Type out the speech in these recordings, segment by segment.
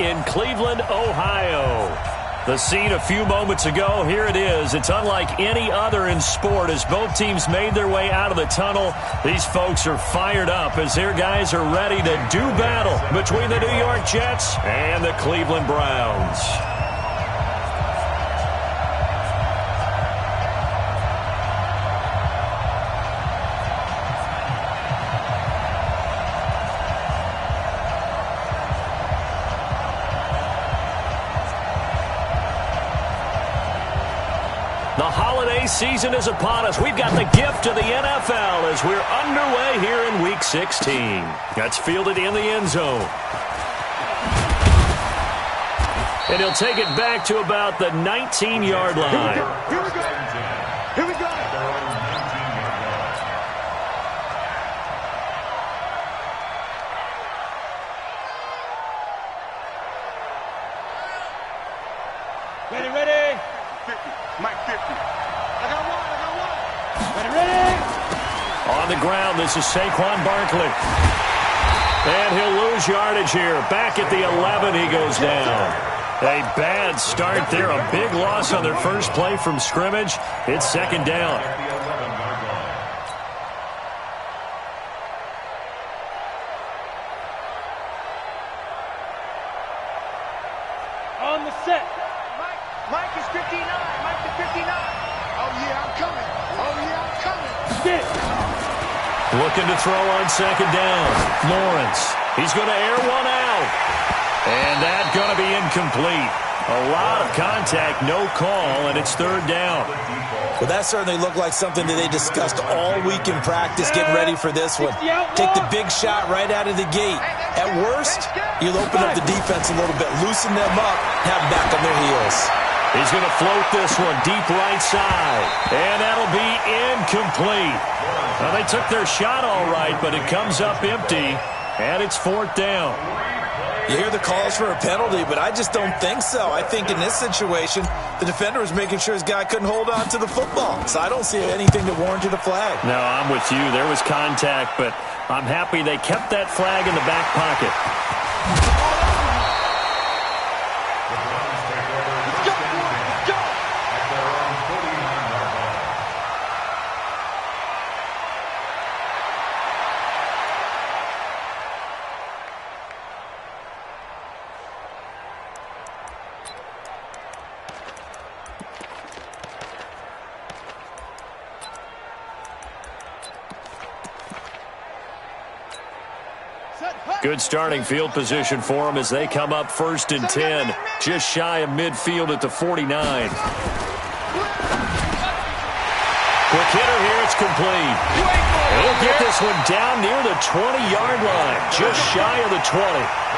in Cleveland, Ohio. The scene a few moments ago, here it is. It's unlike any other in sport as both teams made their way out of the tunnel. These folks are fired up as their guys are ready to do battle between the New York Jets and the Cleveland Browns. The holiday season is upon us. We've got the gift of the NFL as we're underway here in Week 16. That's fielded in the end zone. And he'll take it back to about the 19-yard line. Here we go. Here we go. Ready. 50. Mike 50. I got one. Ready. On the ground, this is Saquon Barkley. And he'll lose yardage here. Back at the 11, he goes down. A bad start there. A big loss on their first play from scrimmage. It's second down. On the set. Mike is 59. Mike is 59. Oh, yeah, I'm coming. Looking to throw on second down. Lawrence. He's going to air one out. And that's going to be incomplete. A lot of contact, no call, and it's third down. Well, that certainly looked like something that they discussed all week in practice, getting ready for this one. Take the big shot right out of the gate. At worst, you'll open up the defense a little bit, loosen them up, have them back on their heels. He's going to float this one deep right side. And that'll be incomplete. Well, they took their shot all right, but it comes up empty, and it's fourth down. You hear the calls for a penalty, but I just don't think so. I think in this situation, the defender was making sure his guy couldn't hold on to the football. So I don't see anything that warranted a flag. No, I'm with you. There was contact, but I'm happy they kept that flag in the back pocket. Good starting field position for them as they come up first and 10, just shy of midfield at the 49. Quick hitter here, it's complete. He'll get this one down near the 20-yard line, just shy of the 20.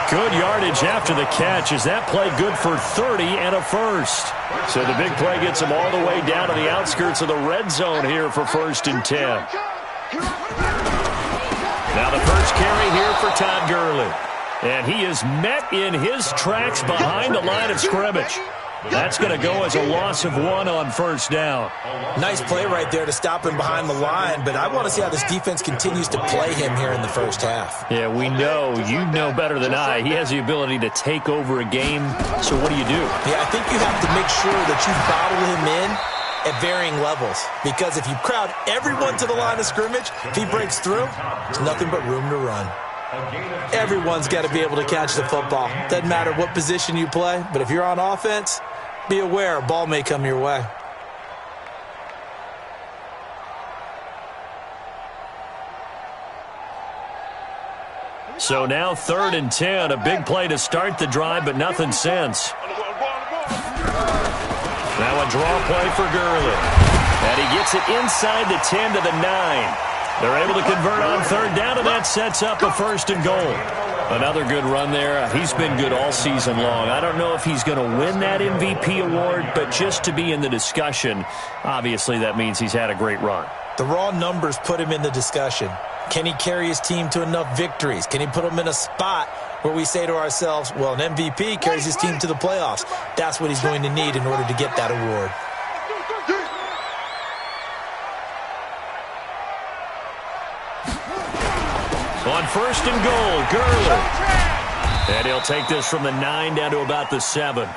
Good yardage after the catch. Is that play good for 30 and a first? So the big play gets him all the way down to the outskirts of the red zone here for first and 10. Now the first carry here for Todd Gurley. And he is met in his tracks behind the line of scrimmage. That's going to go as a loss of 1 on first down. Nice play right there to stop him behind the line, but I want to see how this defense continues to play him here in the first half. Yeah, we know. You know better than I. He has the ability to take over a game, so what do you do? Yeah, I think you have to make sure that you bottle him in at varying levels, because if you crowd everyone to the line of scrimmage, if he breaks through, there's nothing but room to run. Everyone's got to be able to catch the football. Doesn't matter what position you play, but if you're on offense, be aware a ball may come your way. So now third and 10, a big play to start the drive, but nothing since. Now a draw play for Gurley. And he gets it inside the 10 to the 9. They're able to convert on third down, and that sets up a first and goal. Another good run there. He's been good all season long. I don't know if he's going to win that MVP award, but just to be in the discussion, obviously that means he's had a great run. The raw numbers put him in the discussion. Can he carry his team to enough victories? Can he put them in a spot where we say to ourselves, well, an MVP carries his team to the playoffs. That's what he's going to need in order to get that award. On first and goal, Gurley. And he'll take this from the 9 down to about the 7.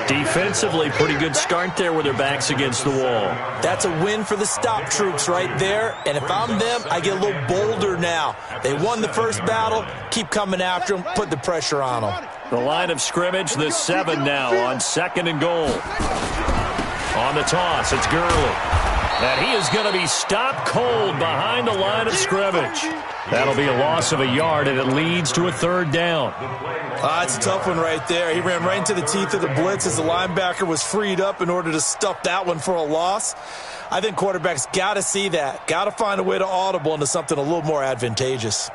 Defensively, pretty good start there with their backs against the wall. That's a win for the stop troops right there. And if I'm them, I get a little bolder now. They won the first battle. Keep coming after them. Put the pressure on them. The line of scrimmage, the 7 now on 2nd and goal. On the toss, it's Gurley. And he is going to be stopped cold behind the line of scrimmage. That'll be a loss of a yard, and it leads to a 3rd down. It's a tough one right there. He ran right into the teeth of the blitz as the linebacker was freed up in order to stuff that one for a loss. I think quarterbacks got to see that. Got to find a way to audible into something a little more advantageous.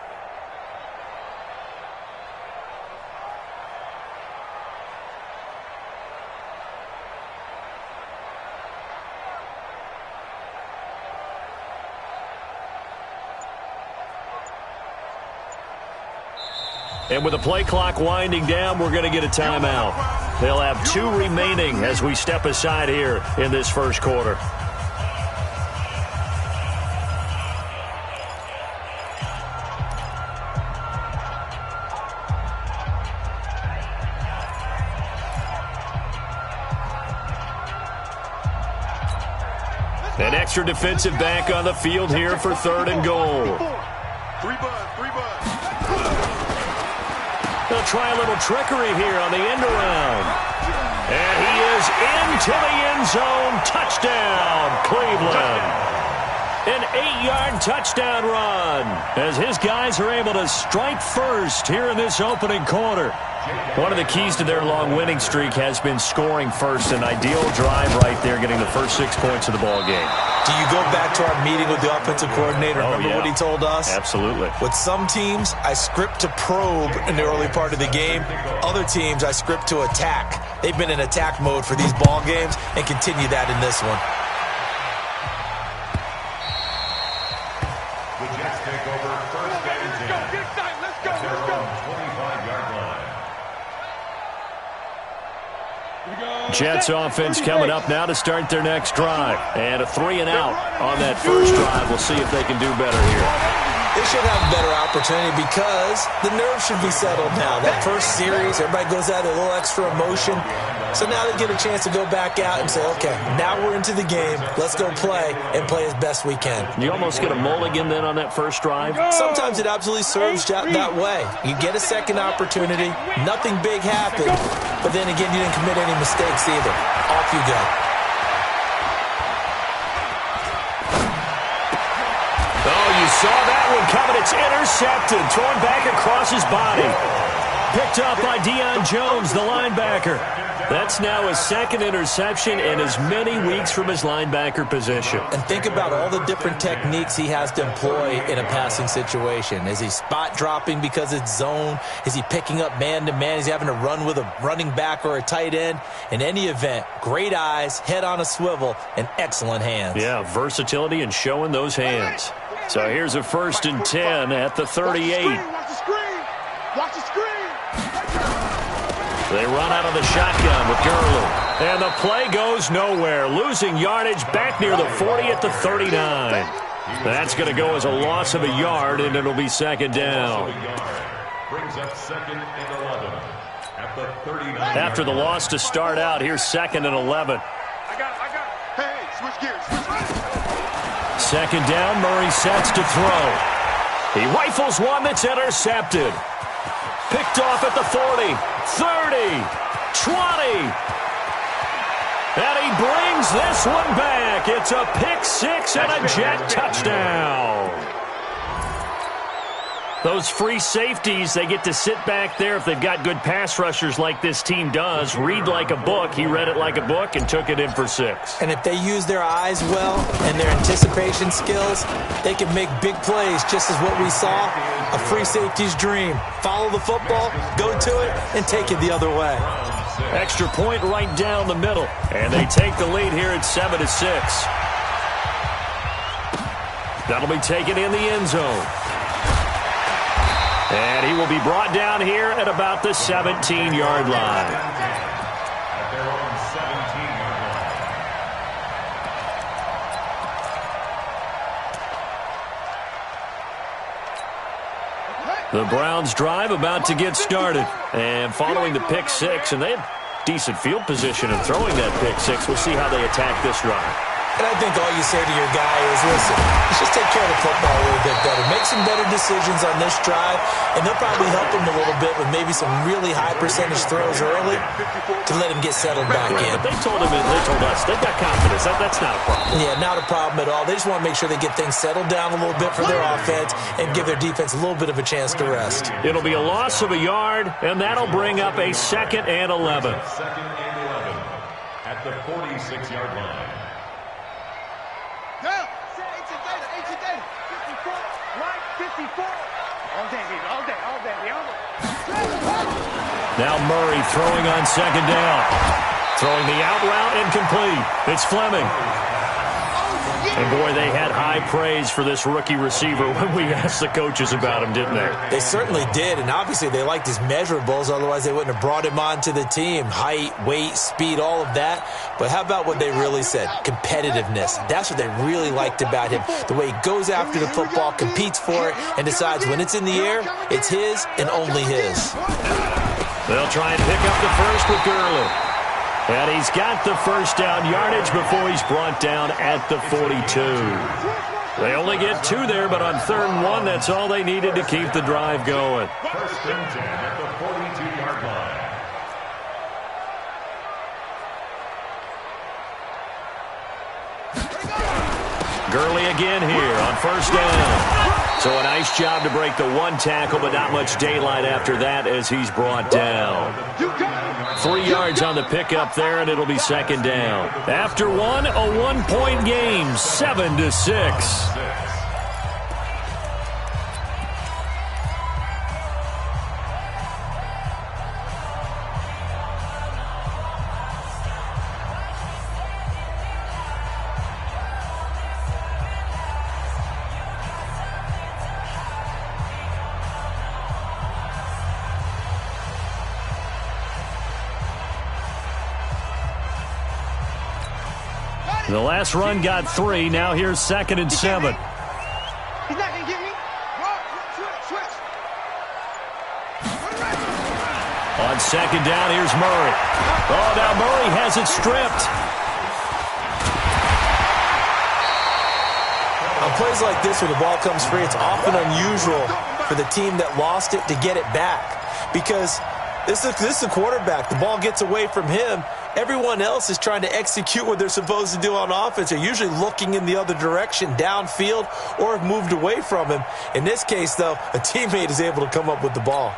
And with the play clock winding down, we're going to get a timeout. They'll have 2 remaining as we step aside here in this first quarter. An extra defensive back on the field here for 3rd and goal. 3 bud. They'll try a little trickery here on the end around. And he is into the end zone. Touchdown, Cleveland. An 8-yard touchdown run as his guys are able to strike first here in this opening quarter. One of the keys to their long winning streak has been scoring first. An ideal drive right there, getting the first 6 points of the ball game. Do you go back to our meeting with the offensive coordinator? Remember what he told us? Absolutely. With some teams, I script to probe in the early part of the game. Other teams, I script to attack. They've been in attack mode for these ball games and continue that in this one. The Jets take over 1st and 10. Let's go. 25-yard line. Jets offense coming up now to start their next drive. And a 3 and out on that first drive. We'll see if they can do better here. They should have a better opportunity because the nerves should be settled now. That first series, everybody goes out with a little extra emotion. So now they get a chance to go back out and say, okay, now we're into the game. Let's go play and play as best we can. You almost get a mulligan then on that first drive? Sometimes it absolutely serves that way. You get a second opportunity. Nothing big happened. But then again, you didn't commit any mistakes either. Off you go. Oh, you saw that one coming. It's intercepted. Thrown back across his body. Picked up by Deion Jones, the linebacker. That's now his 2nd interception and as many weeks from his linebacker position. And think about all the different techniques he has to employ in a passing situation. Is he spot dropping because it's zone? Is he picking up man-to-man? Is he having to run with a running back or a tight end? In any event, great eyes, head on a swivel, and excellent hands. Yeah, versatility and showing those hands. So here's a 1st and 10 at the 38. Watch the screen. Watch the screen. They run out of the shotgun with Gurley. And the play goes nowhere. Losing yardage back near the 40 at the 39. That's going to go as a loss of a yard, and it'll be 2nd down. Brings up 2nd and 11 at the 39. After the loss to start out, here's 2nd and 11. I got it. Hey, switch gears. 2nd down, Murray sets to throw. He rifles one that's intercepted. Picked off at the 40, 30, 20. And he brings this one back. It's a pick 6 and a Jet touchdown. Those free safeties, they get to sit back there if they've got good pass rushers like this team does. Read like a book. He read it like a book and took it in for 6. And if they use their eyes well and their anticipation skills, they can make big plays, just as what we saw. A free safety's dream. Follow the football, go to it, and take it the other way. Extra point right down the middle. And they take the lead here at 7-6. That'll be taken in the end zone. And he will be brought down here at about the 17-yard line. At their own 17-yard line. The Browns drive about to get started. And following the pick six, and they had decent field position in throwing that pick six. We'll see how they attack this drive. And I think all you say to your guy is, listen, let's just take care of the football a little bit better. Make some better decisions on this drive, and they'll probably help him a little bit with maybe some really high percentage throws early to let him get settled back in. But they told us, they've got confidence. That's not a problem. Yeah, not a problem at all. They just want to make sure they get things settled down a little bit for their offense and give their defense a little bit of a chance to rest. It'll be a loss of a yard, and that'll bring up a 2nd and 11. 2nd and 11 at the 46-yard line. Down. 54. Right, 54. All day, baby. All day. Now Murray throwing on 2nd down. Throwing the out route incomplete. It's Fleming. And, boy, they had high praise for this rookie receiver when we asked the coaches about him, didn't they? They certainly did, and obviously they liked his measurables. Otherwise, they wouldn't have brought him onto the team. Height, weight, speed, all of that. But how about what they really said? Competitiveness. That's what they really liked about him. The way he goes after the football, competes for it, and decides when it's in the air, it's his and only his. They'll try and pick up the first with Gurley. And he's got the first down yardage before he's brought down at the 42. They only get 2 there, but on 3rd and 1, that's all they needed to keep the drive going. 1st and 10 at the 42-yard line. Gurley again here on 1st down. So a nice job to break the 1 tackle, but not much daylight after that as he's brought down. 3 yards on the pickup there, and it'll be 2nd down. After 1, a 1-point game, 7-6. The last run got 3. Now here's 2nd and 7. He's not going to get me. Switch. On 2nd down, here's Murray. Oh, now Murray has it stripped. On plays like this where the ball comes free, it's often unusual for the team that lost it to get it back. Because this is the quarterback. The ball gets away from him. Everyone else is trying to execute what they're supposed to do on offense. They're usually looking in the other direction, downfield, or have moved away from him. In this case, though, a teammate is able to come up with the ball.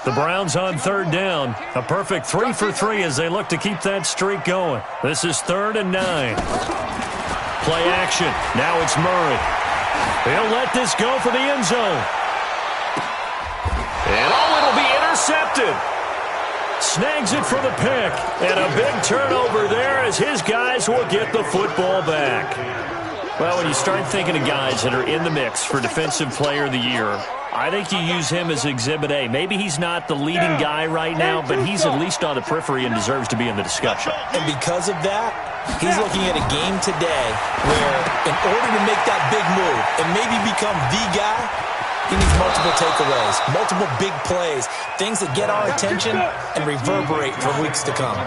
The Browns on 3rd down. A perfect 3 for 3 as they look to keep that streak going. This is 3rd and 9. Play action. Now it's Murray. He'll let this go for the end zone. And it'll be intercepted. Snags it for the pick. And a big turnover there as his guys will get the football back. Well, when you start thinking of guys that are in the mix for Defensive Player of the Year, I think you use him as Exhibit A. Maybe he's not the leading guy right now, but he's at least on the periphery and deserves to be in the discussion. And because of that, he's looking at a game today where in order to make that big move and maybe become the guy, he needs multiple takeaways, multiple big plays, things that get our attention and reverberate for weeks to come.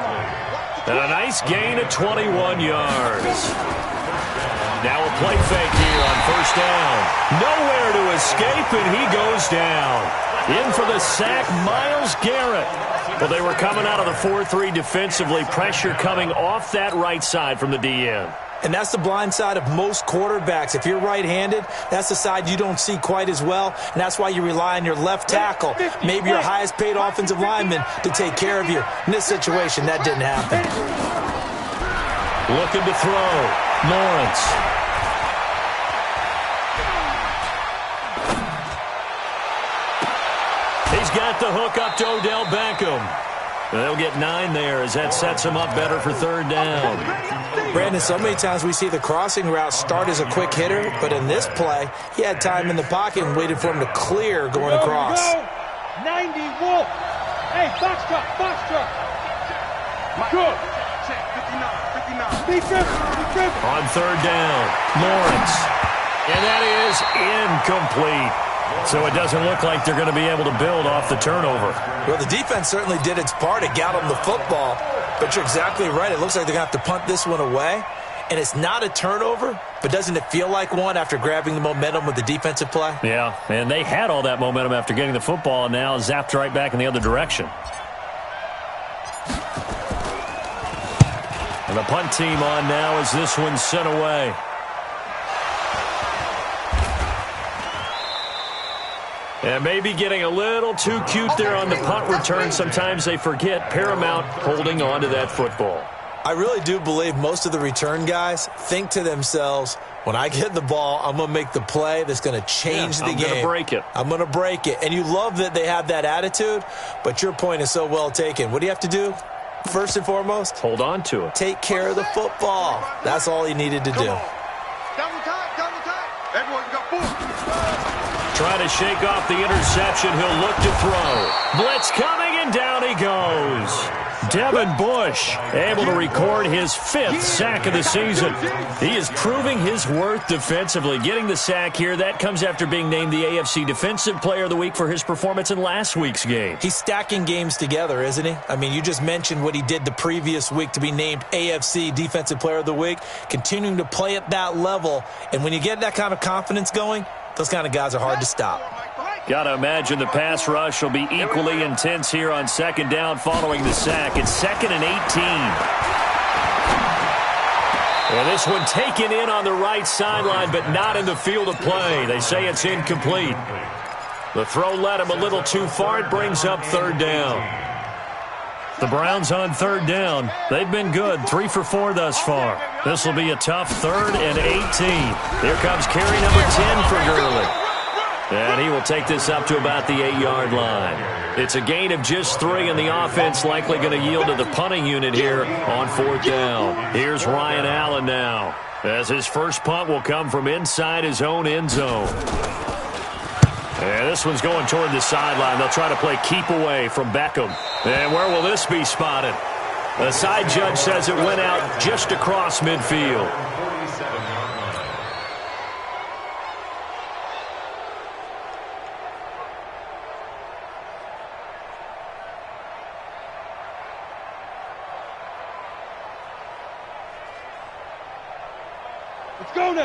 And a nice gain of 21 yards. Now a play fake here on 1st down. Nowhere to escape, and he goes down. In for the sack, Myles Garrett. Well, they were coming out of the 4-3 defensively. Pressure coming off that right side from the DN. And that's the blind side of most quarterbacks. If you're right-handed, that's the side you don't see quite as well, and that's why you rely on your left tackle, maybe your highest-paid offensive lineman, to take care of you. In this situation, that didn't happen. Looking to throw. Lawrence. He's got the hook up to Odell Beckham. They'll get 9 there as that sets him up better for 3rd down. Brandon, so many times we see the crossing route start as a quick hitter, but in this play, he had time in the pocket and waited for him to clear going across. 90 Wolf. Hey, box truck. Good. 59. Be driven. On 3rd down, Lawrence. And that is incomplete. So it doesn't look like they're going to be able to build off the turnover. Well, the defense certainly did its part. It got them the football. But you're exactly right. It looks like they're going to have to punt this one away. And it's not a turnover, but doesn't it feel like one after grabbing the momentum with the defensive play? Yeah, and they had all that momentum after getting the football and now zapped right back in the other direction. And the punt team on now as this one's sent away. And maybe getting a little too cute there on the punt return. Sometimes they forget paramount holding on to that football. I really do believe most of the return guys think to themselves, when I get the ball, I'm going to make the play that's going to change the game. I'm going to break it. I'm going to break it. And you love that they have that attitude, but your point is so well taken. What do you have to do? First and foremost, hold on to it. Take care of the football. That's all he needed to do. Double time. Everyone got 4. Trying to shake off the interception. He'll look to throw. Blitz coming, and down he goes. Devin Bush able to record his 5th sack of the season. He is proving his worth defensively. Getting the sack here, that comes after being named the AFC Defensive Player of the Week for his performance in last week's game. He's stacking games together, isn't he? I mean, you just mentioned what he did the previous week to be named AFC Defensive Player of the Week, continuing to play at that level. And when you get that kind of confidence going, those kind of guys are hard to stop. Got to imagine the pass rush will be equally intense here on second down following the sack. It's 2nd and 18. And this one taken in on the right sideline, but not in the field of play. They say it's incomplete. The throw led him a little too far. It brings up 3rd down. The Browns on 3rd down. They've been good, 3 for 4 thus far. This will be a tough 3rd and 18. Here comes carry number 10 for Gurley. And he will take this up to about the 8-yard line. It's a gain of just 3, and the offense likely going to yield to the punting unit here on 4th down. Here's Ryan Allen now, as his first punt will come from inside his own end zone. And this one's going toward the sideline. They'll try to play keep away from Beckham. And where will this be spotted? The side judge says it went out just across midfield.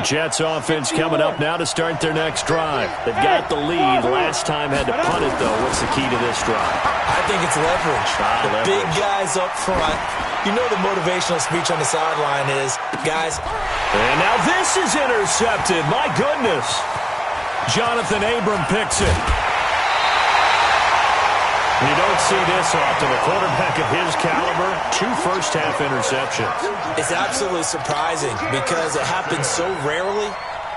Jets offense coming up now to start their next drive. They've got the lead. Last time had to punt it, though. What's the key to this drive? I think it's leverage. The big guys up front. You know the motivational speech on the sideline is, guys. And now this is intercepted. My goodness. Jonathan Abram picks it. You don't see this often. A quarterback of his caliber, 2 first-half interceptions. It's absolutely surprising because it happens so rarely.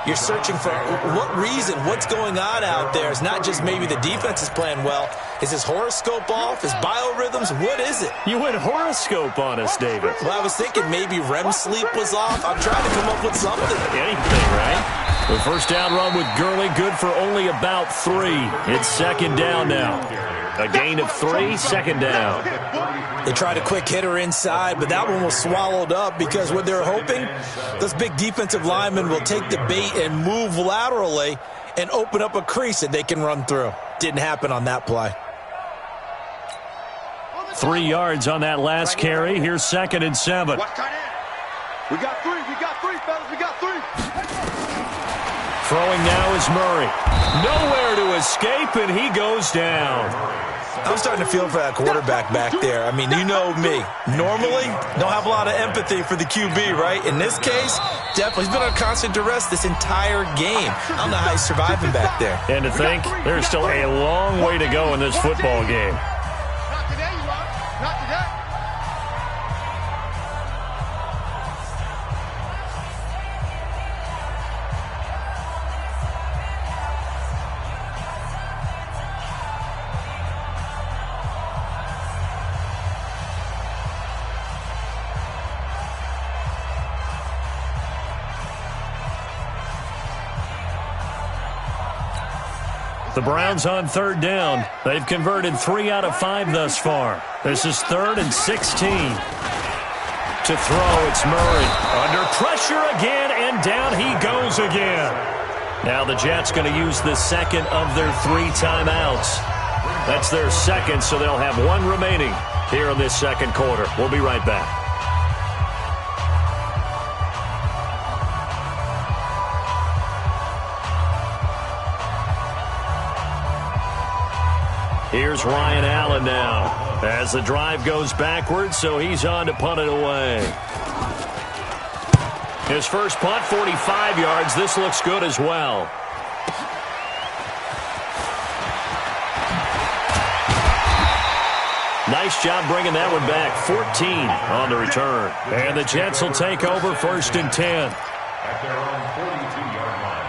You're searching for what reason, what's going on out there. It's not just maybe the defense is playing well. Is his horoscope off? His biorhythms? What is it? You went horoscope on us, David. Well, I was thinking maybe REM sleep was off. I'm trying to come up with something. Anything, right? The first down run with Gurley, good for only about 3. It's 2nd down now. A gain of 3, 2nd down. They tried a quick hitter inside, but that one was swallowed up because what they're hoping, those big defensive linemen will take the bait and move laterally and open up a crease that they can run through. Didn't happen on that play. 3 yards on that last carry. Here's 2nd and 7. We got 3, fellas, we got 3. Throwing now is Murray. Nowhere to escape, and he goes down. I'm starting to feel for that quarterback back there. I mean, you know me. Normally, don't have a lot of empathy for the QB, right? In this case, definitely. He's been on constant duress this entire game. I don't know how he's surviving back there. And to think, there's still a long way to go in this football game. Not today, you are. Not today. The Browns on 3rd down. They've converted 3 out of 5 thus far. This is 3rd and 16. To throw, it's Murray. Under pressure again, and down he goes again. Now the Jets going to use the second of their 3 timeouts. That's their second, so they'll have 1 remaining here in this second quarter. We'll be right back. Here's Ryan Allen now as the drive goes backwards, so he's on to punt it away. His first punt, 45 yards. This looks good as well. Nice job bringing that one back. 14 on the return. And the Jets will take over 1st and 10. At their own 42-yard line.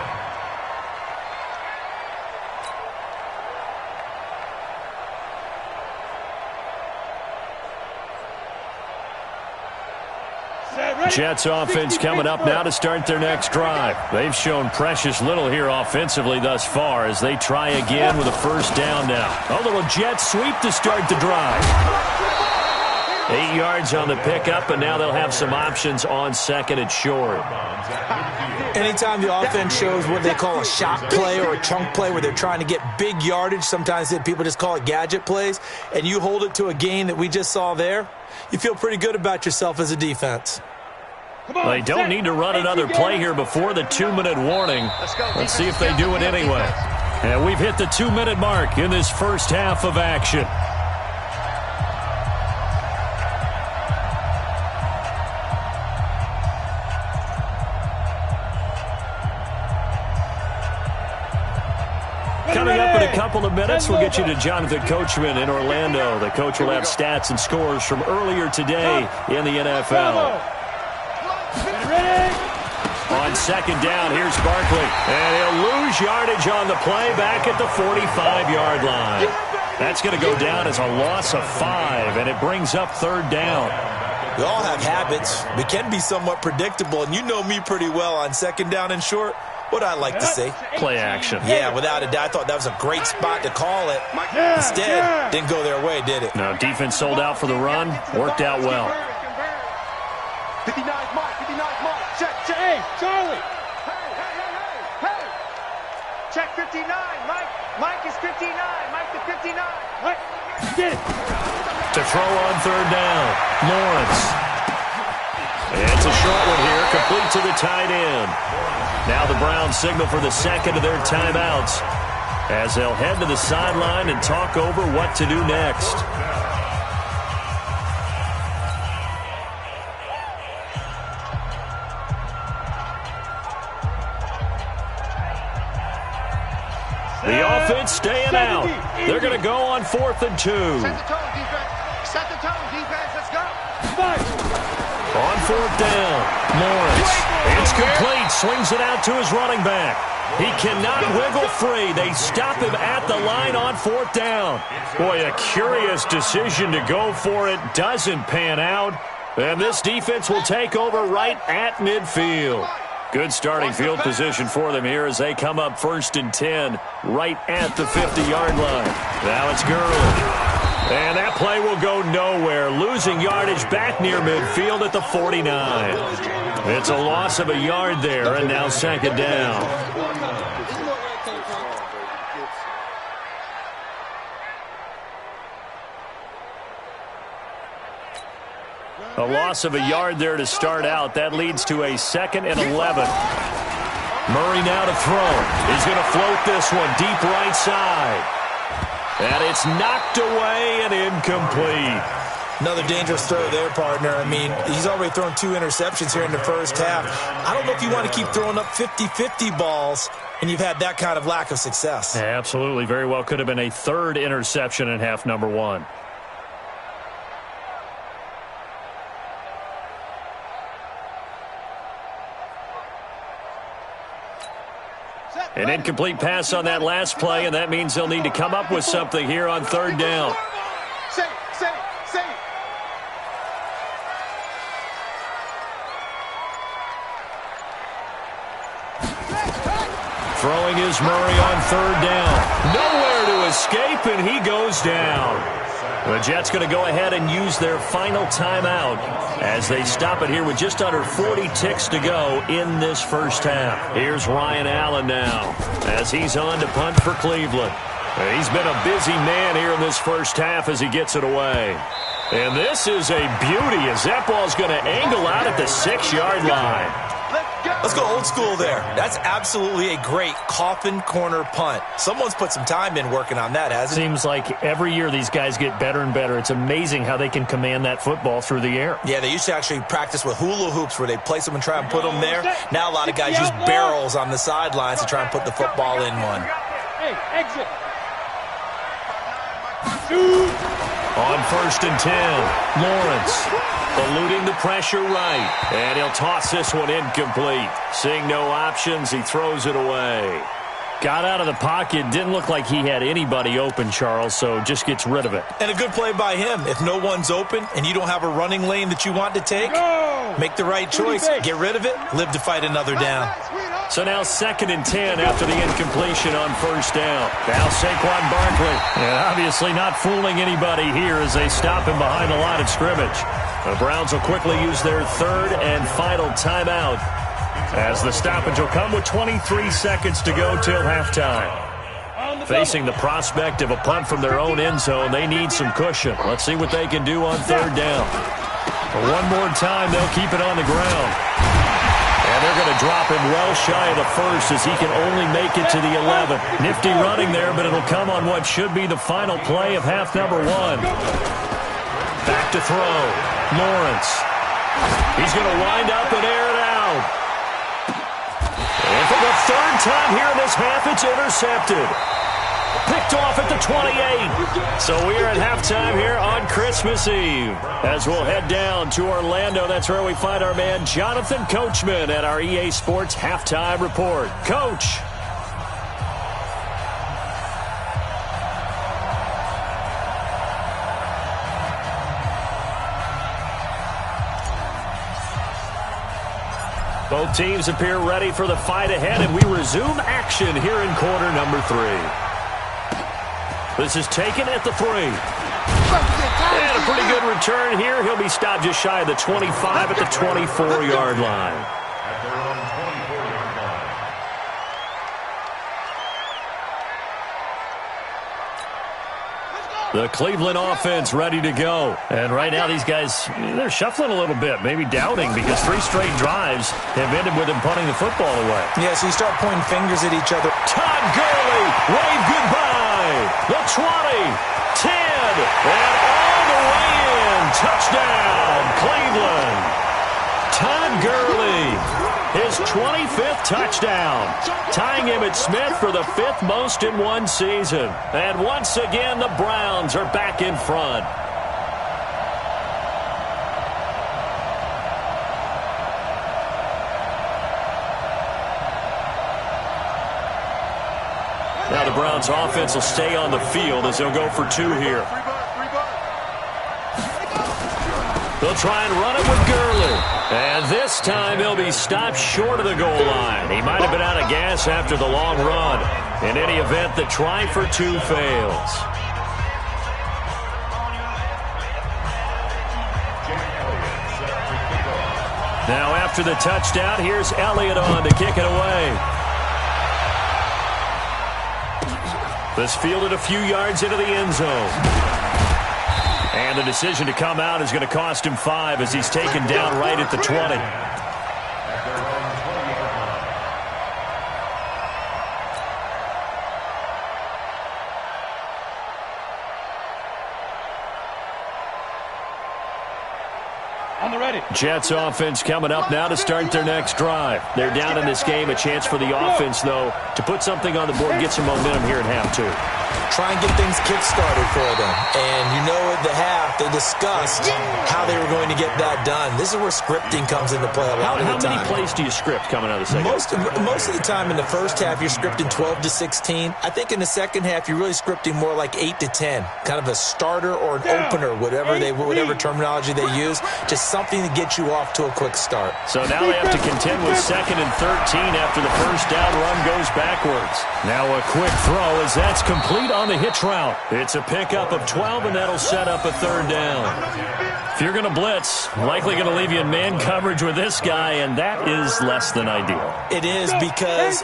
Jets offense coming up now to start their next drive. They've shown precious little here offensively thus far as they try again with a first down now. A little jet sweep to start the drive. 8 yards on the pickup, and now they'll have some options on 2nd and short. Anytime the offense shows what they call a shot play or a chunk play where they're trying to get big yardage, sometimes people just call it gadget plays, and you hold it to a gain that we just saw there, you feel pretty good about yourself as a defense. They don't need to run another play here before the 2-minute warning. Let's see if they do it anyway. And we've hit the 2-minute mark in this first half of action. Coming up in a couple of minutes, we'll get you to Jonathan Coachman in Orlando. The coach will have stats and scores from earlier today in the NFL. On 2nd down, here's Barkley. And he'll lose yardage on the play back at the 45-yard line. That's going to go down as a loss of 5, and it brings up 3rd down. We all have habits. We can be somewhat predictable, and you know me pretty well on 2nd down and short. What I like to say? Play action. Yeah, without a doubt. I thought that was a great spot to call it. Instead, didn't go their way, did it? No, defense sold out for the run. Worked out well. 59 Mike, 59 Mike. Check. Hey, Charlie. Hey. Check 59. Mike is 59. Mike to 59. Mike, get it. To throw on 3rd down, Lawrence. It's a short one here, complete to the tight end. Now the Browns signal for the second of their timeouts as they'll head to the sideline and talk over what to do next. The offense staying out. They're going to go on 4th and 2. Set the tone, defense. Set the tone, defense. Let's go. On 4th down, Lawrence. It's complete. Swings it out to his running back. He cannot wiggle free. They stop him at the line on 4th down. Boy, a curious decision to go for it. Doesn't pan out. And this defense will take over right at midfield. Good starting field position for them here as they come up 1st and 10 right at the 50-yard line. Now it's Gurley. And that play will go nowhere, losing yardage back near midfield at the 49. It's a loss of a yard there, and now 2nd down. A loss of a yard there to start out. That leads to a 2nd and 11. Murray now to throw. He's going to float this one deep right side. And it's knocked away and incomplete. Another dangerous throw there, partner. I mean, he's already thrown 2 interceptions here in the first half. I don't know if you want to keep throwing up 50-50 balls and you've had that kind of lack of success. Yeah, absolutely. Very well could have been a 3rd interception in half number 1. An incomplete pass on that last play, and that means they'll need to come up with something here on 3rd down. Throwing is Murray on 3rd down. Nowhere to escape, and he goes down. The Jets going to go ahead and use their final timeout as they stop it here with just under 40 ticks to go in this first half. Here's Ryan Allen now as he's on to punt for Cleveland. He's been a busy man here in this first half as he gets it away. And this is a beauty as that ball's going to angle out at the 6-yard line. Let's go old school there. That's absolutely a great coffin corner punt. Someone's put some time in working on that, hasn't it? Seems like every year these guys get better and better. It's amazing how they can command that football through the air. Yeah, they used to actually practice with hula hoops where they place them and try and put them there. Now a lot of guys use barrels on the sidelines to try and put the football in one. Hey, exit. On 1st and 10, Lawrence eluding the pressure right. And he'll toss this one incomplete. Seeing no options, he throws it away. Got out of the pocket. Didn't look like he had anybody open, Charles, so just gets rid of it. And a good play by him. If no one's open and you don't have a running lane that you want to take, make the right choice. Get rid of it. Live to fight another down. So now 2nd and 10 after the incompletion on 1st down. Now Saquon Barkley. And obviously not fooling anybody here as they stop him behind the line of scrimmage. The Browns will quickly use their 3rd and final timeout as the stoppage will come with 23 seconds to go till halftime. Facing the prospect of a punt from their own end zone, they need some cushion. Let's see what they can do on 3rd down. One more time, they'll keep it on the ground. And they're going to drop him well shy of the 1st as he can only make it to the 11th. Nifty running there, but it'll come on what should be the final play of half number 1. Back to throw. Lawrence. He's going to wind up and air it out. And for the 3rd time here in this half, it's intercepted. Picked off at the 28. So we are at halftime here on Christmas Eve. As we'll head down to Orlando, that's where we find our man Jonathan Coachman at our EA Sports Halftime Report. Coach. Both teams appear ready for the fight ahead, and we resume action here in quarter number 3. This is taken at the 3. And a pretty good return here. He'll be stopped just shy of the 25 at the 24-yard line. The Cleveland offense ready to go. And right now these guys, they're shuffling a little bit, maybe doubting, because 3 straight drives have ended with them punting the football away. Yeah, so you start pointing fingers at each other. Todd Gurley, wave goodbye. The 20, 10, and all the way in. Touchdown, Cleveland. Todd Gurley, his 25th touchdown, tying Emmitt Smith for the 5th most in one season. And once again, the Browns are back in front. Now the Browns offense will stay on the field as they'll go for 2 here. They'll try and run it with Gurley. And this time he'll be stopped short of the goal line. He might have been out of gas after the long run. In any event, the try for 2 fails. Now after the touchdown, here's Elliott on to kick it away. This fielded a few yards into the end zone. And the decision to come out is going to cost him 5 as he's taken down right at the 20. Jets offense coming up now to start their next drive. They're down in this game. A chance for the offense, though, to put something on the board, get some momentum here in half 2. Try and get things kick-started for them. And you know at the half, they discussed how they were going to get that done. This is where scripting comes into play a lot of the time. How many plays do you script coming out of the second? Most of the time in the first half, you're scripting 12 to 16. I think in the second half, you're really scripting more like 8 to 10. Kind of a starter or an opener, whatever terminology they use. Just something to get you off to a quick start. So now they have to contend with 2nd and 13 after the first down run goes backwards. Now a quick throw as that's complete on the hitch route. It's a pickup of 12, and that'll set up a 3rd down. If you're going to blitz, likely going to leave you in man coverage with this guy, and that is less than ideal. It is, because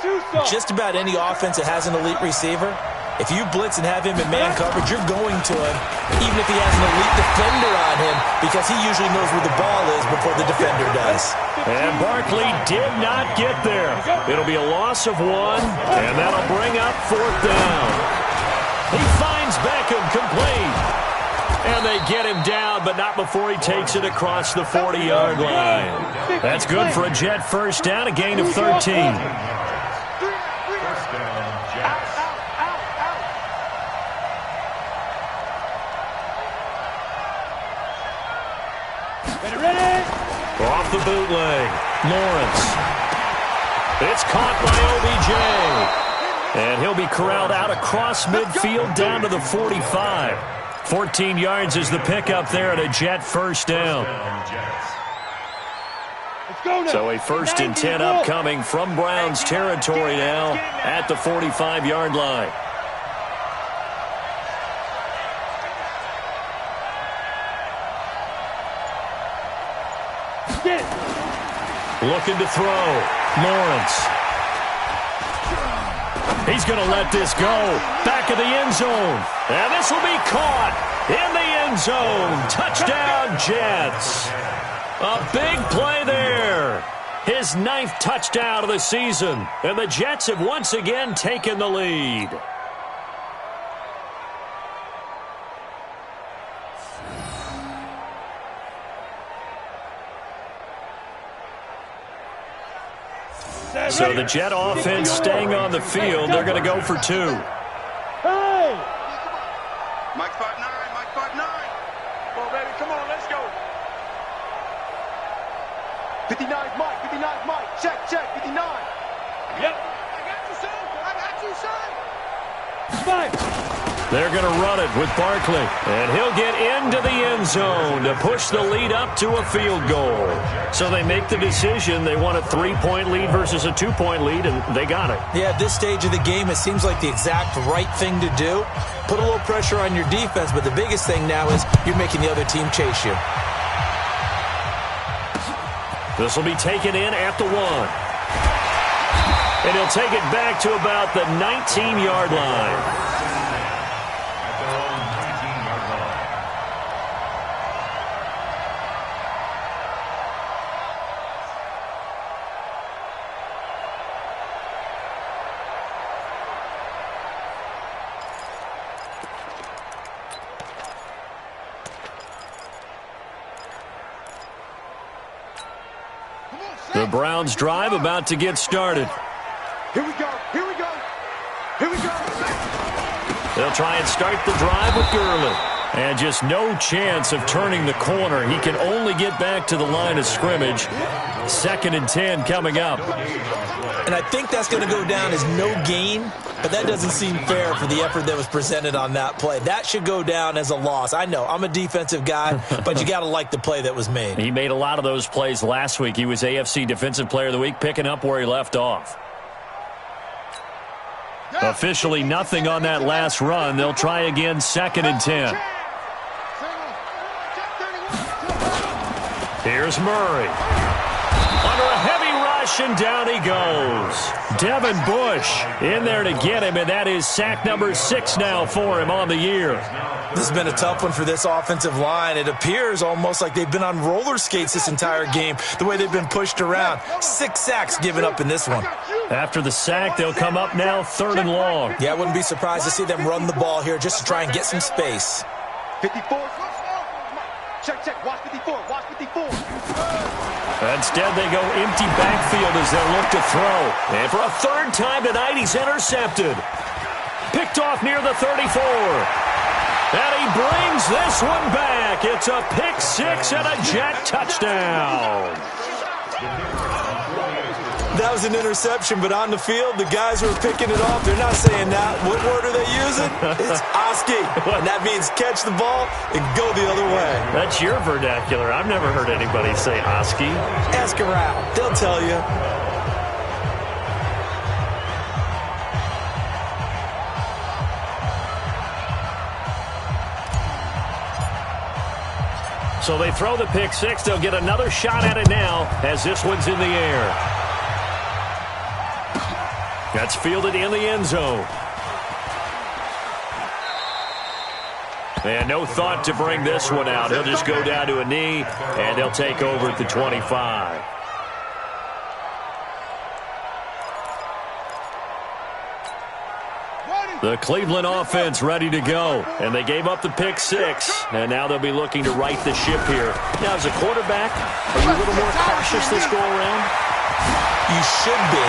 just about any offense that has an elite receiver, if you blitz and have him in man coverage, you're going to him, even if he has an elite defender on him, because he usually knows where the ball is before the defender does. And Barkley did not get there. It'll be a loss of 1, and that'll bring up 4th down. He finds Beckham complete. And they get him down, but not before he takes it across the 40-yard line. That's good for a Jet first down, a gain of 13. Off the bootleg, Lawrence. It's caught by OBJ. And he'll be corralled out across midfield down to the 45. 14 yards is the pickup there, and a Jet first down. So a 1st and 10 upcoming from Browns territory now at the 45-yard line. Looking to throw. Lawrence. He's going to let this go. Back of the end zone. And this will be caught in the end zone. Touchdown, Jets. A big play there. His 9th touchdown of the season. And the Jets have once again taken the lead. So the Jet offense staying on the field. They're going to go for 2. Hey! Mike 5-9, Mike 5-9. Come on, baby, come on, let's go. 59's Mike, 59's Mike. Check, 59. Yep. I got you, son. Mike. They're going to run it with Barkley. And he'll get into the end zone to push the lead up to a field goal. So they make the decision. They want a 3-point lead versus a 2-point lead, and they got it. Yeah, at this stage of the game, it seems like the exact right thing to do. Put a little pressure on your defense, but the biggest thing now is you're making the other team chase you. This will be taken in at the 1. And he'll take it back to about the 19-yard line. The Browns drive about to get started. Here we go, here we go, here we go. They'll try and start the drive with Gurley. And just no chance of turning the corner. He can only get back to the line of scrimmage. 2nd and 10 coming up. And I think that's going to go down as no gain, but that doesn't seem fair for the effort that was presented on that play. That should go down as a loss. I know, I'm a defensive guy, but you got to like the play that was made. He made a lot of those plays last week. He was AFC Defensive Player of the Week, picking up where he left off. Officially nothing on that last run. They'll try again, 2nd and 10. Here's Murray. Under a heavy rush, and down he goes. Devin Bush in there to get him, and that is sack number 6 now for him on the year. This has been a tough one for this offensive line. It appears almost like they've been on roller skates this entire game, the way they've been pushed around. 6 sacks given up in this one. After the sack, they'll come up now 3rd and long. Yeah, I wouldn't be surprised to see them run the ball here just to try and get some space. 54. Check. Watch 54. Watch 54. Instead, they go empty backfield as they look to throw. And for a 3rd time tonight, he's intercepted. Picked off near the 34. And he brings this one back. It's a pick 6 and a Jet touchdown. That was an interception, but on the field, the guys who are picking it off, they're not saying that. What word are they using? It's Oski, and that means catch the ball and go the other way. That's your vernacular. I've never heard anybody say Oski. Ask around. They'll tell you. So they throw the pick six. They'll get another shot at it now as this one's in the air. That's fielded in the end zone. And no thought to bring this one out. He'll just go down to a knee, and they'll take over at the 25. The Cleveland offense ready to go. And they gave up the pick six. And now they'll be looking to right the ship here. Now, as a quarterback, are you a little more cautious this go around? You should be,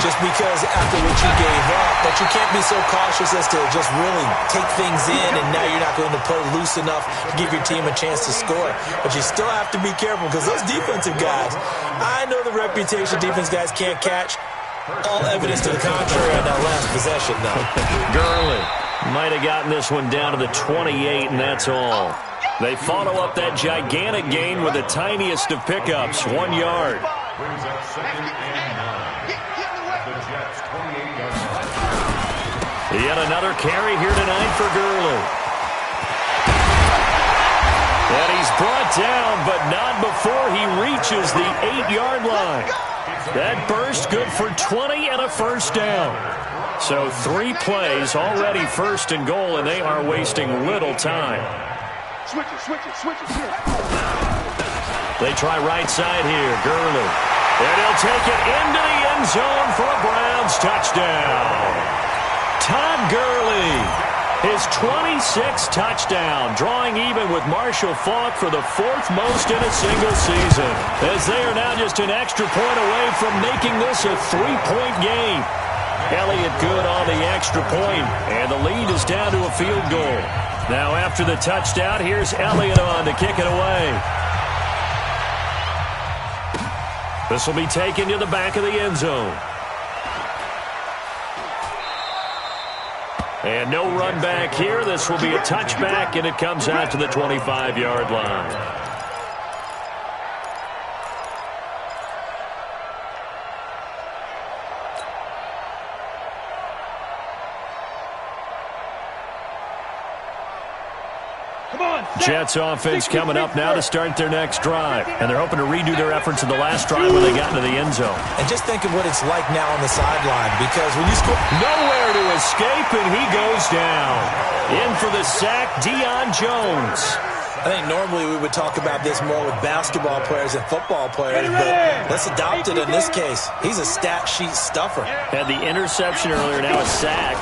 just because after what you gave up, but you can't be so cautious as to just really take things in, and now you're not going to play loose enough to give your team a chance to score. But you still have to be careful, because those defensive guys, I know the reputation defense guys can't catch. All evidence to the contrary on that last possession, though. Gurley might have gotten this one down to the 28, and that's all. They follow up that gigantic gain with the tiniest of pickups, 1 yard. Brings up second and 9. The Jets 28-yard line. Yet another carry here tonight for Gurley. And he's brought down, but not before he reaches the 8-yard line. That burst good for 20 and a first down. So 3 plays already first and goal, and they are wasting little time. Switch it. They try right side here, Gurley. And he'll take it into the end zone for a Browns touchdown. Todd Gurley, his 26th touchdown, drawing even with Marshall Faulk for the 4th most in a single season, as they are now just an extra point away from making this a 3-point game. Elliott good on the extra point, and the lead is down to a field goal. Now after the touchdown, here's Elliott on to kick it away. This will be taken to the back of the end zone. And no run back here. This will be a touchback, and it comes out to the 25-yard line. Jets offense coming up now to start their next drive. And they're hoping to redo their efforts in the last drive when they got into the end zone. And just think of what it's like now on the sideline, because when you score... Nowhere to escape, and he goes down. In for the sack, Deion Jones. I think normally we would talk about this more with basketball players and football players, but let's adopt it in this case. He's a stat sheet stuffer. Had the interception earlier, now a sack.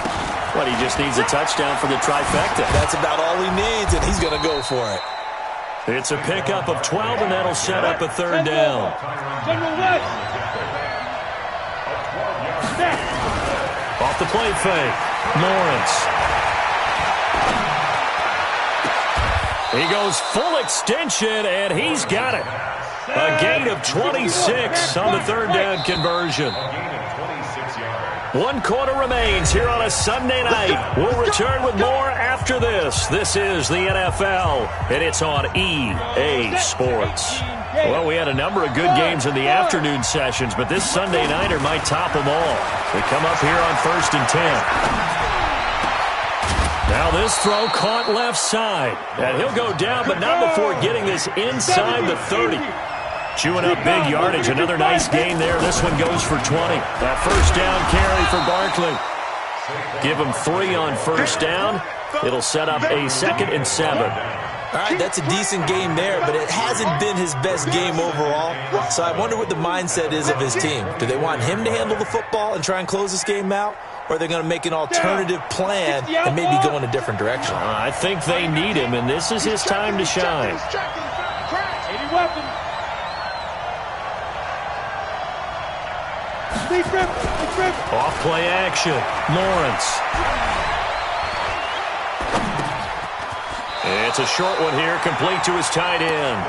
But he just needs a touchdown for the trifecta. That's about all he needs, and he's going to go for it. It's a pickup of 12, and that'll set up a third down. Off the play fake, Lawrence. He goes full extension, and he's got it. A gain of 26 on the third down conversion. 1 quarter remains here on a Sunday night. We'll return with more after this. This is the NFL, and it's on EA Sports. Well, we had a number of good games in the afternoon sessions, but this Sunday nighter might top them all. They come up here on 1st and 10. Now this throw caught left side. And he'll go down, but not before getting this inside the 30. Chewing up big yardage. Another nice gain there. This one goes for 20. That first down carry for Barkley. Give him 3 on first down. It'll set up a 2nd and 7. All right, that's a decent game there, but it hasn't been his best game overall. So I wonder what the mindset is of his team. Do they want him to handle the football and try and close this game out? Or are they going to make an alternative plan and maybe go in a different direction? I think they need him, and this is his time to shine. Off play action. Lawrence. It's a short one here, complete to his tight end.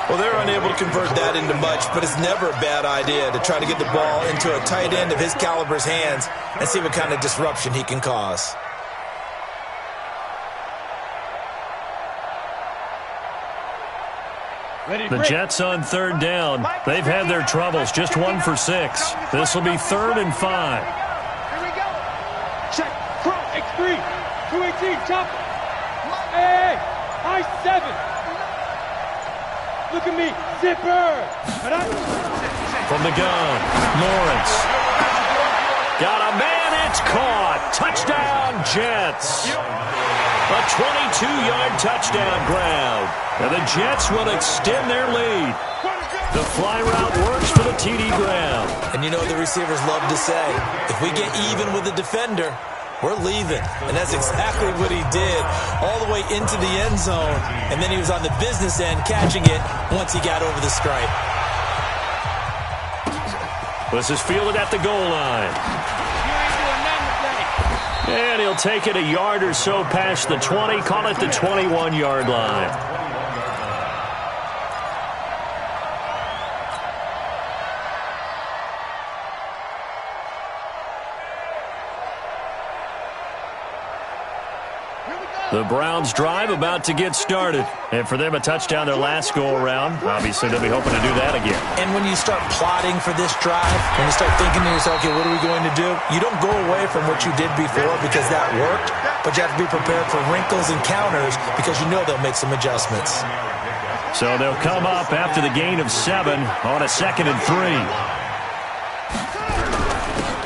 Well, they're unable to convert that into much, but it's never a bad idea to try to get the ball into a tight end of his caliber's hands and see what kind of disruption he can cause. The Jets on third down. They've had their troubles, just 1 for 6. This will be 3rd and 5. Here we go. Check. Cross. X3. 218. Chop. Hey. High 7. Look at me. Zipper. From the gun, Lawrence. Got a man. It's caught. Touchdown, Jets. A 22-yard touchdown grab. And the Jets will extend their lead. The fly route works for the TD grab. And you know what the receivers love to say? If we get even with the defender, we're leaving. And that's exactly what he did all the way into the end zone. And then he was on the business end catching it once he got over the stripe. This is fielded at the goal line. And he'll take it a yard or so past the 20, call it the 21-yard line. The Browns drive about to get started. And for them, a touchdown their last go-around. Obviously, they'll be hoping to do that again. And when you start plotting for this drive, when you start thinking to yourself, okay, what are we going to do? You don't go away from what you did before because that worked, but you have to be prepared for wrinkles and counters because you know they'll make some adjustments. So they'll come up after the gain of 7 on a 2nd and 3.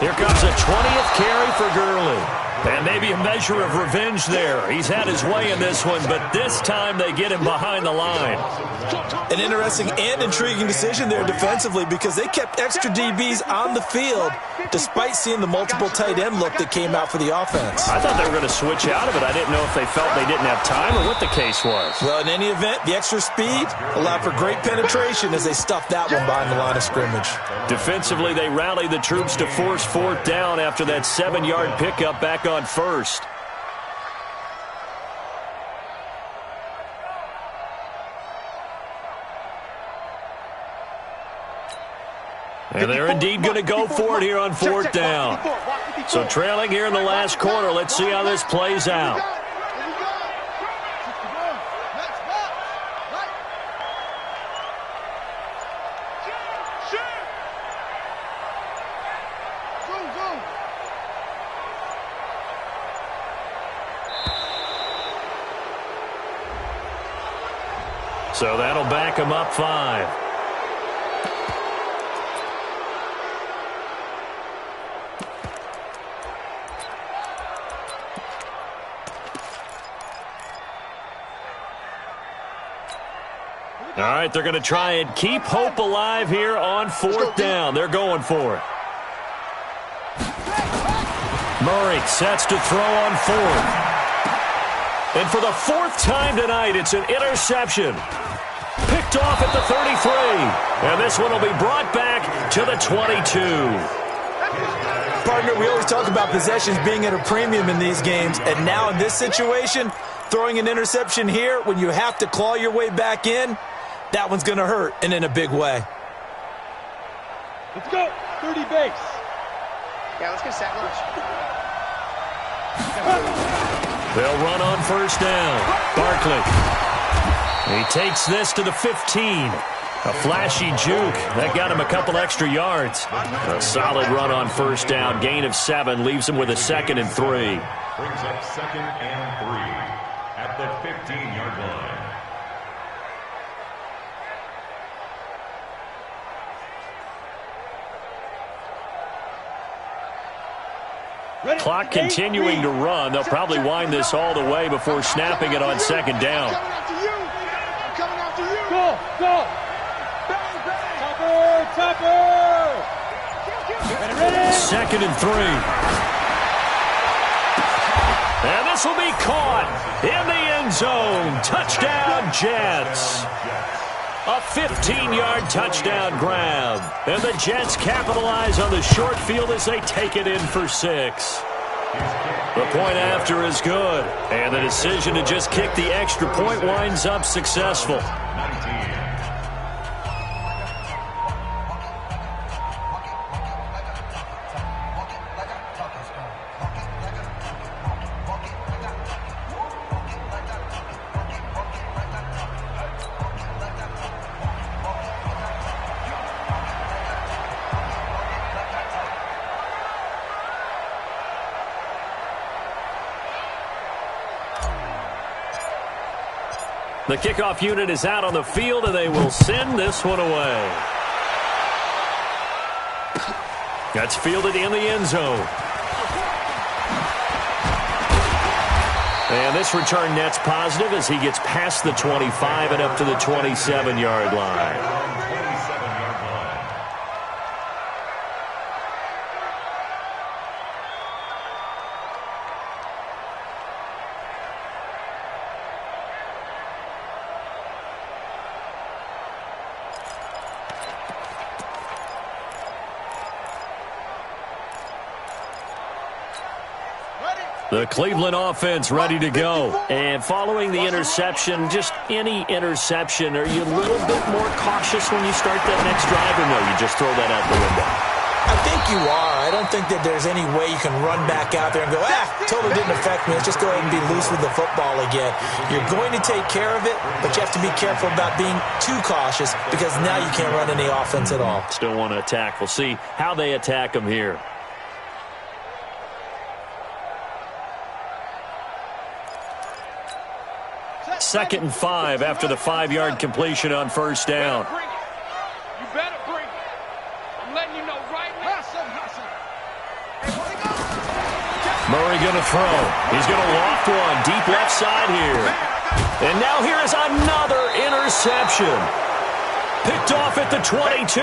Here comes a 20th carry for Gurley. And maybe a measure of revenge there. He's had his way in this one, but this time they get him behind the line. An interesting and intriguing decision there defensively because they kept extra DBs on the field despite seeing the multiple tight end look that came out for the offense. I thought they were going to switch out of it. I didn't know if they felt they didn't have time or what the case was. Well, in any event, the extra speed allowed for great penetration as they stuffed that one behind the line of scrimmage. Defensively, they rallied the troops to force 4th down after that 7-yard pickup back on 1st. And they're indeed going to go for it here on 4th down. So trailing here in the last quarter. Let's see how this plays out. So that'll back him up 5. All right, they're going to try and keep hope alive here on 4th down. They're going for it. Murray sets to throw on 4th. And for the 4th time tonight, it's an interception. Picked off at the 33. And this one will be brought back to the 22. Partner, we always talk about possessions being at a premium in these games. And now in this situation, throwing an interception here when you have to claw your way back in, that one's going to hurt, and in a big way. Let's go. 30 base. Yeah, let's get sack lunch. They'll run on 1st down. Barkley. He takes this to the 15. A flashy juke. That got him a couple extra yards. A solid run on 1st down. Gain of 7 leaves him with a 2nd and 3. Brings up 2nd and 3 at the 15-yard line. Clock continuing to run. They'll probably wind this all the way before snapping it on 2nd down. Go, go. Topper. 2nd and 3. And this will be caught in the end zone. Touchdown, Jets. A 15-yard touchdown grab. And the Jets capitalize on the short field as they take it in for 6. The point after is good. And the decision to just kick the extra point winds up successful. The kickoff unit is out on the field, and they will send this one away. That's fielded in the end zone. And this return net's positive as he gets past the 25 and up to the 27-yard line. The Cleveland offense ready to go. And following the interception, just any interception, are you a little bit more cautious when you start that next drive, or no, you just throw that out the window? I think you are. I don't think that there's any way you can run back out there and go, totally didn't affect me. Let's just go ahead and be loose with the football again. You're going to take care of it, but you have to be careful about being too cautious because now you can't run any offense at all. Still want to attack. We'll see how they attack them here. Second and 5 after the 5-yard completion on first down. You better bring it. I'm letting you know right now. Murray going to throw. He's going to loft one deep left side here. And now here is another interception. Picked off at the 22.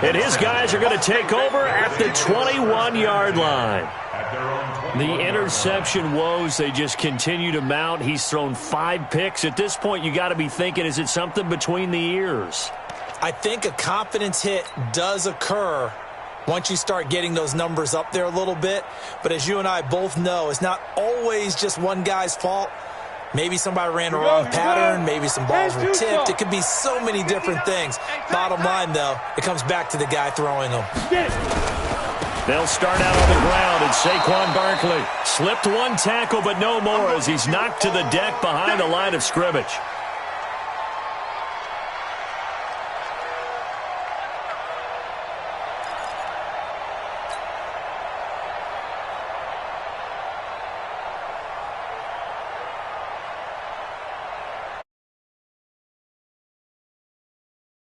And his guys are going to take over at the 21-yard line. The interception woes, they just continue to mount. He's thrown 5 picks. At this point, you got to be thinking, is it something between the ears? I think a confidence hit does occur once you start getting those numbers up there a little bit. But as you and I both know, it's not always just one guy's fault. Maybe somebody ran a wrong pattern. Maybe some balls were tipped. It could be so many different things. Bottom line, though, it comes back to the guy throwing them. They'll start out on the ground, and Saquon Barkley slipped one tackle, but no more as he's knocked to the deck behind the line of scrimmage.